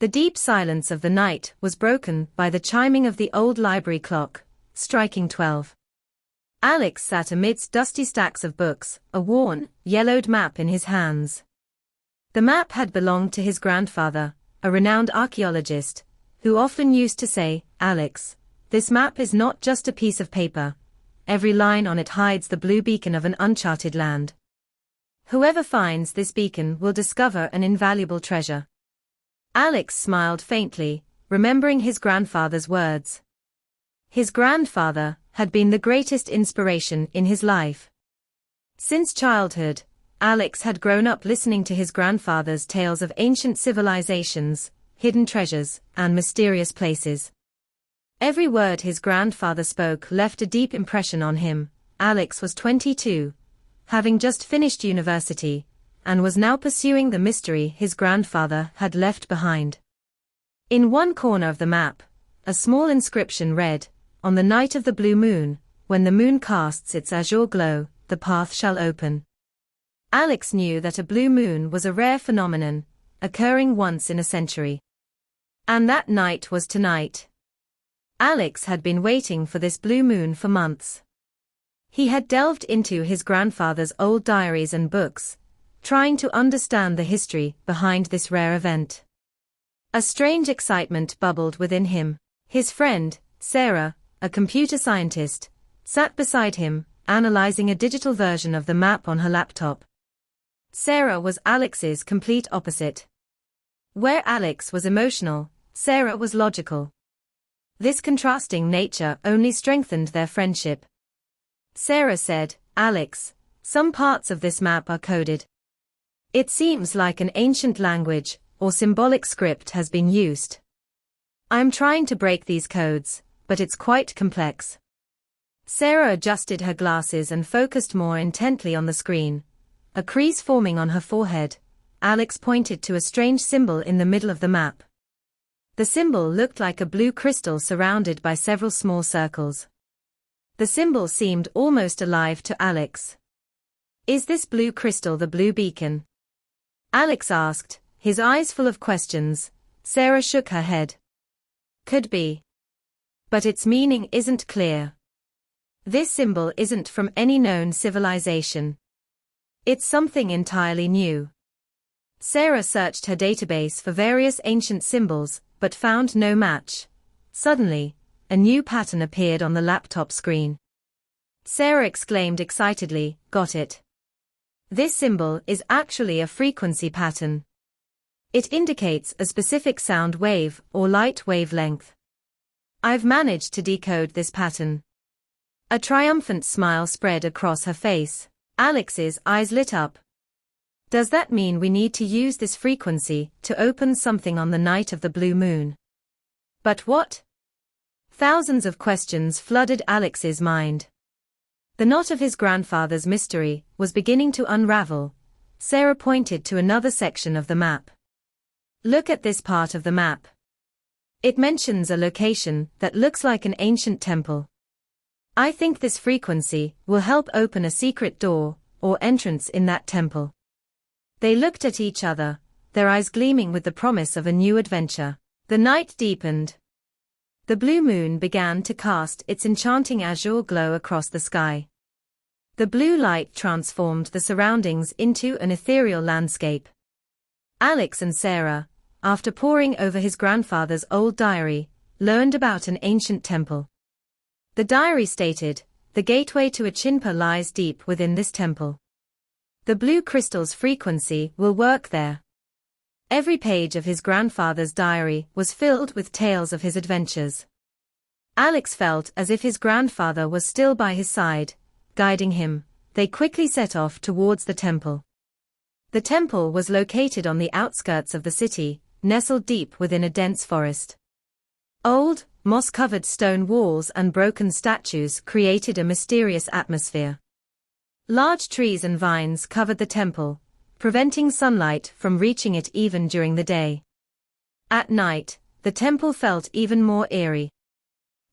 The deep silence of the night was broken by the chiming of the old library clock, striking 12. Alex sat amidst dusty stacks of books, a worn, yellowed map in his hands. The map had belonged to his grandfather, a renowned archaeologist, who often used to say, "Alex, this map is not just a piece of paper. Every line on it hides the blue beacon of an uncharted land. Whoever finds this beacon will discover an invaluable treasure." Alex smiled faintly, remembering his grandfather's words. His grandfather had been the greatest inspiration in his life. Since childhood, Alex had grown up listening to his grandfather's tales of ancient civilizations, hidden treasures, and mysterious places. Every word his grandfather spoke left a deep impression on him. Alex was 22, having just finished university, and was now pursuing the mystery his grandfather had left behind. In one corner of the map, a small inscription read, "On the night of the blue moon, when the moon casts its azure glow, the path shall open." Alex knew that a blue moon was a rare phenomenon, occurring once in a century. And that night was tonight. Alex had been waiting for this blue moon for months. He had delved into his grandfather's old diaries and books, trying to understand the history behind this rare event. A strange excitement bubbled within him. His friend, Sarah, a computer scientist, sat beside him, analyzing a digital version of the map on her laptop. Sarah was Alex's complete opposite. Where Alex was emotional, Sarah was logical. This contrasting nature only strengthened their friendship. Sarah said, "Alex, some parts of this map are coded. It seems like an ancient language or symbolic script has been used. I'm trying to break these codes, but it's quite complex." Sarah adjusted her glasses and focused more intently on the screen. A crease forming on her forehead, Alex pointed to a strange symbol in the middle of the map. The symbol looked like a blue crystal surrounded by several small circles. The symbol seemed almost alive to Alex. "Is this blue crystal the blue beacon?" Alex asked, his eyes full of questions. Sarah shook her head. "Could be. But its meaning isn't clear. This symbol isn't from any known civilization. It's something entirely new." Sarah searched her database for various ancient symbols, but found no match. Suddenly, a new pattern appeared on the laptop screen. Sarah exclaimed excitedly, "Got it. This symbol is actually a frequency pattern. It indicates a specific sound wave or light wavelength. I've managed to decode this pattern." A triumphant smile spread across her face. Alex's eyes lit up. "Does that mean we need to use this frequency to open something on the night of the blue moon?" "But what?" Thousands of questions flooded Alex's mind. The knot of his grandfather's mystery was beginning to unravel. Sarah pointed to another section of the map. "Look at this part of the map. It mentions a location that looks like an ancient temple. I think this frequency will help open a secret door or entrance in that temple." They looked at each other, their eyes gleaming with the promise of a new adventure. The night deepened. The blue moon began to cast its enchanting azure glow across the sky. The blue light transformed the surroundings into an ethereal landscape. Alex and Sarah, after poring over his grandfather's old diary, learned about an ancient temple. The diary stated, "The gateway to Achinpur lies deep within this temple. The blue crystal's frequency will work there." Every page of his grandfather's diary was filled with tales of his adventures. Alex felt as if his grandfather was still by his side, guiding him. They quickly set off towards the temple. The temple was located on the outskirts of the city, nestled deep within a dense forest. Old, moss-covered stone walls and broken statues created a mysterious atmosphere. Large trees and vines covered the temple, preventing sunlight from reaching it even during the day. At night, the temple felt even more eerie.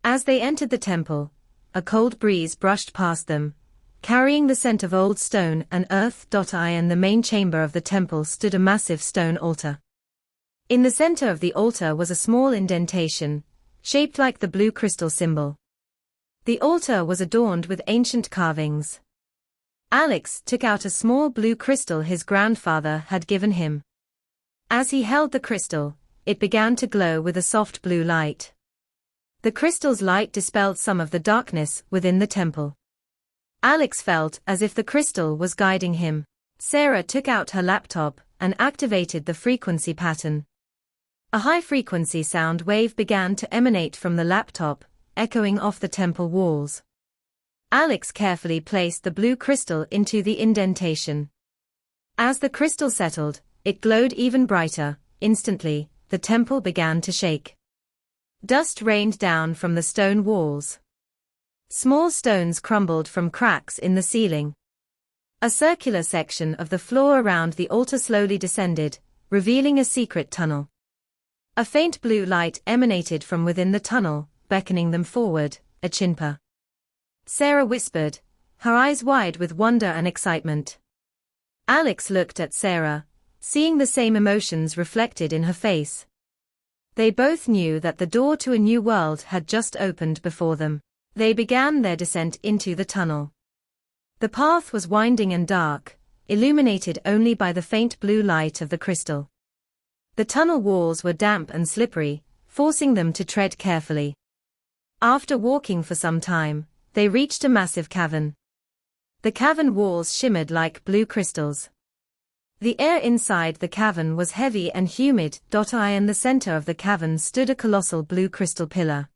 As they entered the temple, a cold breeze brushed past them, carrying the scent of old stone and earth. In the main chamber of the temple stood a massive stone altar. In the center of the altar was a small indentation, shaped like the blue crystal symbol. The altar was adorned with ancient carvings. Alex took out a small blue crystal his grandfather had given him. As he held the crystal, it began to glow with a soft blue light. The crystal's light dispelled some of the darkness within the temple. Alex felt as if the crystal was guiding him. Sarah took out her laptop and activated the frequency pattern. A high-frequency sound wave began to emanate from the laptop, echoing off the temple walls. Alex carefully placed the blue crystal into the indentation. As the crystal settled, it glowed even brighter. Instantly, the temple began to shake. Dust rained down from the stone walls. Small stones crumbled from cracks in the ceiling. A circular section of the floor around the altar slowly descended, revealing a secret tunnel. A faint blue light emanated from within the tunnel, beckoning them forward. Achinpur. Sarah whispered, her eyes wide with wonder and excitement. Alex looked at Sarah, seeing the same emotions reflected in her face. They both knew that the door to a new world had just opened before them. They began their descent into the tunnel. The path was winding and dark, illuminated only by the faint blue light of the crystal. The tunnel walls were damp and slippery, forcing them to tread carefully. After walking for some time, they reached a massive cavern. The cavern walls shimmered like blue crystals. The air inside the cavern was heavy and humid. In the center of the cavern stood a colossal blue crystal pillar.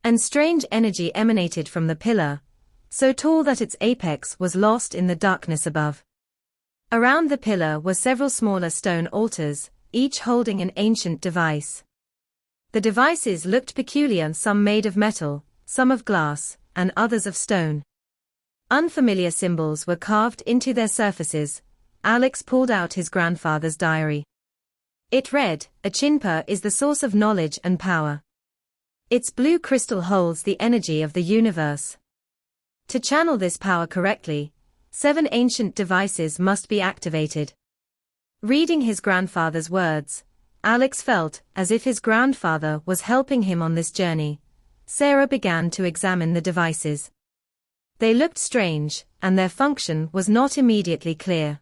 And strange energy emanated from the pillar, so tall that its apex was lost in the darkness above. Around the pillar were several smaller stone altars, each holding an ancient device. The devices looked peculiar, some made of metal, some of glass, and others of stone. Unfamiliar symbols were carved into their surfaces. Alex pulled out his grandfather's diary. It read, "Achinpur is the source of knowledge and power. Its blue crystal holds the energy of the universe. To channel this power correctly, 7 ancient devices must be activated." Reading his grandfather's words, Alex felt as if his grandfather was helping him on this journey. Sarah began to examine the devices. They looked strange, and their function was not immediately clear.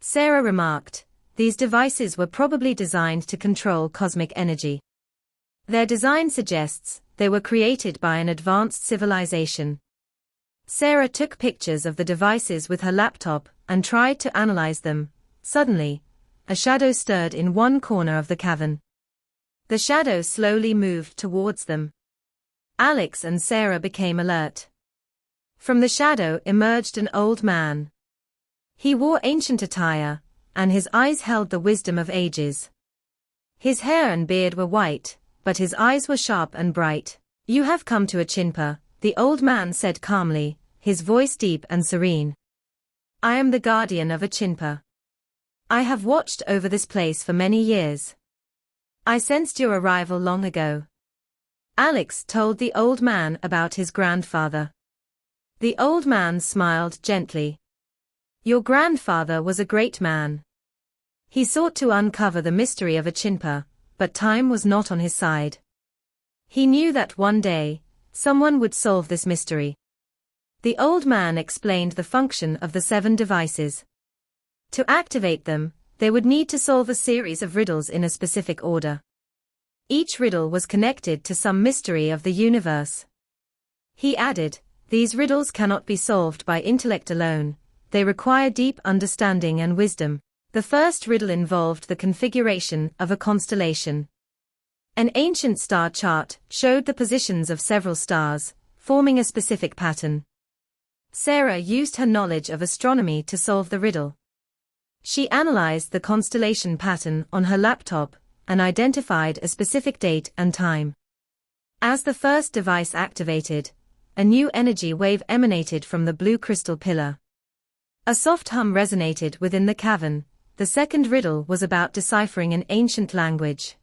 Sarah remarked, "These devices were probably designed to control cosmic energy. Their design suggests they were created by an advanced civilization." Sarah took pictures of the devices with her laptop and tried to analyze them. Suddenly, a shadow stirred in one corner of the cavern. The shadow slowly moved towards them. Alex and Sarah became alert. From the shadow emerged an old man. He wore ancient attire, and his eyes held the wisdom of ages. His hair and beard were white, but his eyes were sharp and bright. "You have come to Achinpur," the old man said calmly, his voice deep and serene. "I am the guardian of Achinpur. I have watched over this place for many years. I sensed your arrival long ago." Alex told the old man about his grandfather. The old man smiled gently. "Your grandfather was a great man. He sought to uncover the mystery of Achinpur, but time was not on his side. He knew that one day, someone would solve this mystery." The old man explained the function of the 7 devices. To activate them, they would need to solve a series of riddles in a specific order. Each riddle was connected to some mystery of the universe. He added, "These riddles cannot be solved by intellect alone. They require deep understanding and wisdom." The first riddle involved the configuration of a constellation. An ancient star chart showed the positions of several stars, forming a specific pattern. Sarah used her knowledge of astronomy to solve the riddle. She analyzed the constellation pattern on her laptop and identified a specific date and time. As the first device activated, a new energy wave emanated from the blue crystal pillar. A soft hum resonated within the cavern. The second riddle was about deciphering an ancient language.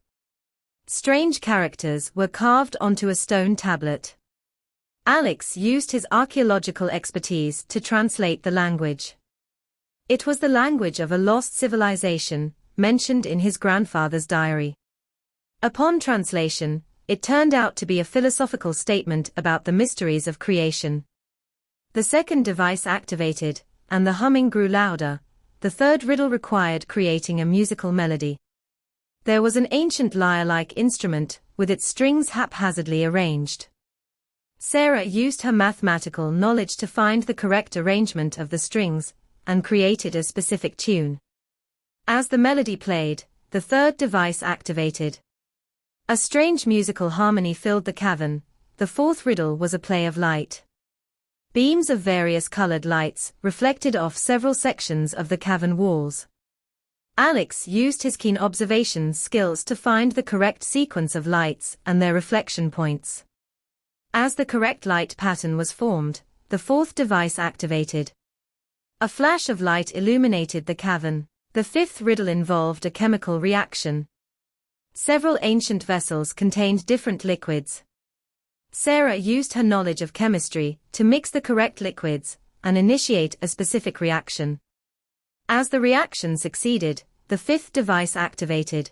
Strange characters were carved onto a stone tablet. Alex used his archaeological expertise to translate the language. It was the language of a lost civilization, mentioned in his grandfather's diary. Upon translation, it turned out to be a philosophical statement about the mysteries of creation. The second device activated, and the humming grew louder. The third riddle required creating a musical melody. There was an ancient lyre-like instrument, with its strings haphazardly arranged. Sarah used her mathematical knowledge to find the correct arrangement of the strings, and created a specific tune. As the melody played, the third device activated. A strange musical harmony filled the cavern. The fourth riddle was a play of light. Beams of various colored lights reflected off several sections of the cavern walls. Alex used his keen observation skills to find the correct sequence of lights and their reflection points. As the correct light pattern was formed, the fourth device activated. A flash of light illuminated the cavern. The fifth riddle involved a chemical reaction. Several ancient vessels contained different liquids. Sarah used her knowledge of chemistry to mix the correct liquids and initiate a specific reaction. As the reaction succeeded, the fifth device activated.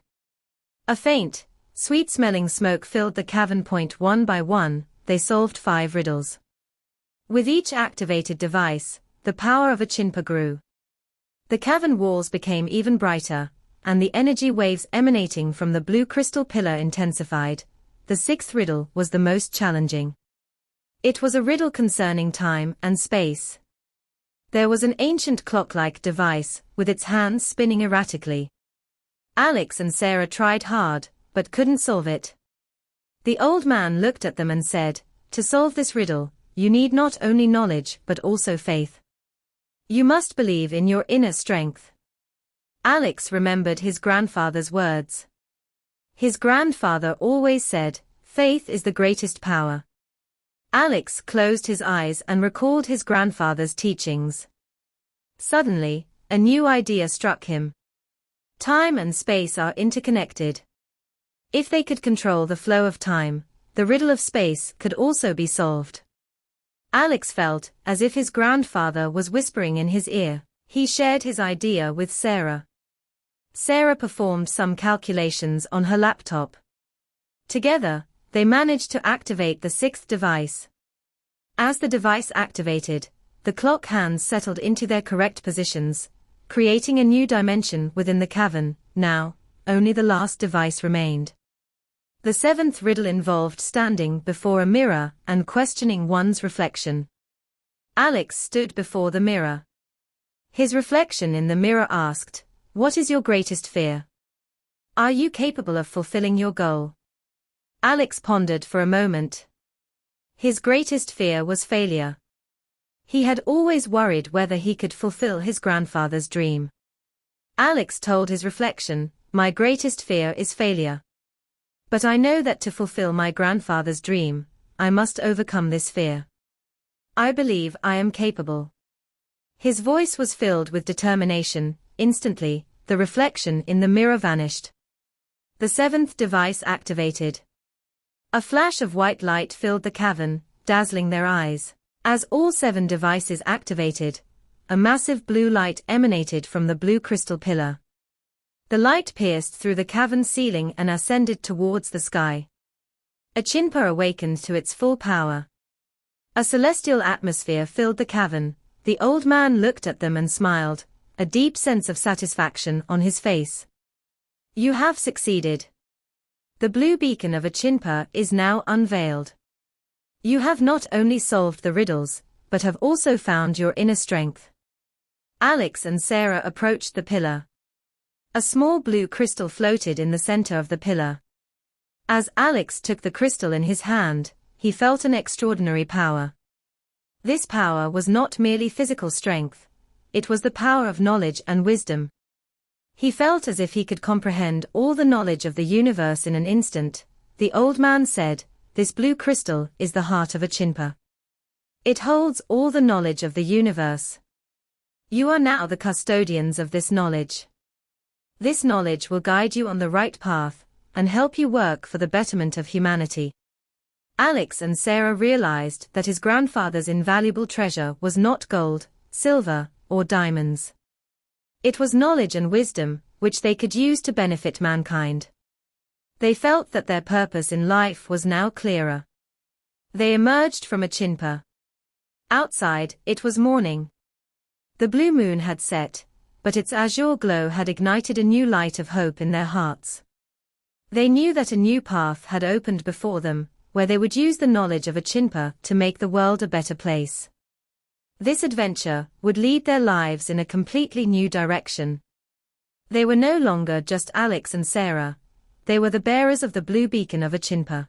A faint, sweet-smelling smoke filled the cavern. One by one, they solved 5 riddles. With each activated device, the power of Achinpur grew. The cavern walls became even brighter, and the energy waves emanating from the blue crystal pillar intensified. The sixth riddle was the most challenging. It was a riddle concerning time and space. There was an ancient clock-like device, with its hands spinning erratically. Alex and Sarah tried hard, but couldn't solve it. The old man looked at them and said, "To solve this riddle, you need not only knowledge but also faith. You must believe in your inner strength." Alex remembered his grandfather's words. His grandfather always said, "Faith is the greatest power." Alex closed his eyes and recalled his grandfather's teachings. Suddenly, a new idea struck him. Time and space are interconnected. If they could control the flow of time, the riddle of space could also be solved. Alex felt as if his grandfather was whispering in his ear. He shared his idea with Sarah. Sarah performed some calculations on her laptop. Together, they managed to activate the sixth device. As the device activated, the clock hands settled into their correct positions, creating a new dimension within the cavern. Now, only the last device remained. The seventh riddle involved standing before a mirror and questioning one's reflection. Alex stood before the mirror. His reflection in the mirror asked, "What is your greatest fear? Are you capable of fulfilling your goal?" Alex pondered for a moment. His greatest fear was failure. He had always worried whether he could fulfill his grandfather's dream. Alex told his reflection, "My greatest fear is failure. But I know that to fulfill my grandfather's dream, I must overcome this fear. I believe I am capable." His voice was filled with determination. Instantly, the reflection in the mirror vanished. The seventh device activated. A flash of white light filled the cavern, dazzling their eyes. As all 7 devices activated, a massive blue light emanated from the blue crystal pillar. The light pierced through the cavern ceiling and ascended towards the sky. Achinpur awakened to its full power. A celestial atmosphere filled the cavern. The old man looked at them and smiled, a deep sense of satisfaction on his face. "You have succeeded. The Blue Beacon of Achinpur is now unveiled. You have not only solved the riddles, but have also found your inner strength." Alex and Sarah approached the pillar. A small blue crystal floated in the center of the pillar. As Alex took the crystal in his hand, he felt an extraordinary power. This power was not merely physical strength, it was the power of knowledge and wisdom. He felt as if he could comprehend all the knowledge of the universe in an instant. The old man said, "This blue crystal is the heart of Achinpur. It holds all the knowledge of the universe. You are now the custodians of this knowledge. This knowledge will guide you on the right path, and help you work for the betterment of humanity." Alex and Sarah realized that his grandfather's invaluable treasure was not gold, silver, or diamonds. It was knowledge and wisdom, which they could use to benefit mankind. They felt that their purpose in life was now clearer. They emerged from Achinpur. Outside, it was morning. The blue moon had set, but its azure glow had ignited a new light of hope in their hearts. They knew that a new path had opened before them, where they would use the knowledge of Achinpur to make the world a better place. This adventure would lead their lives in a completely new direction. They were no longer just Alex and Sarah, they were the bearers of the Blue Beacon of Achinpur.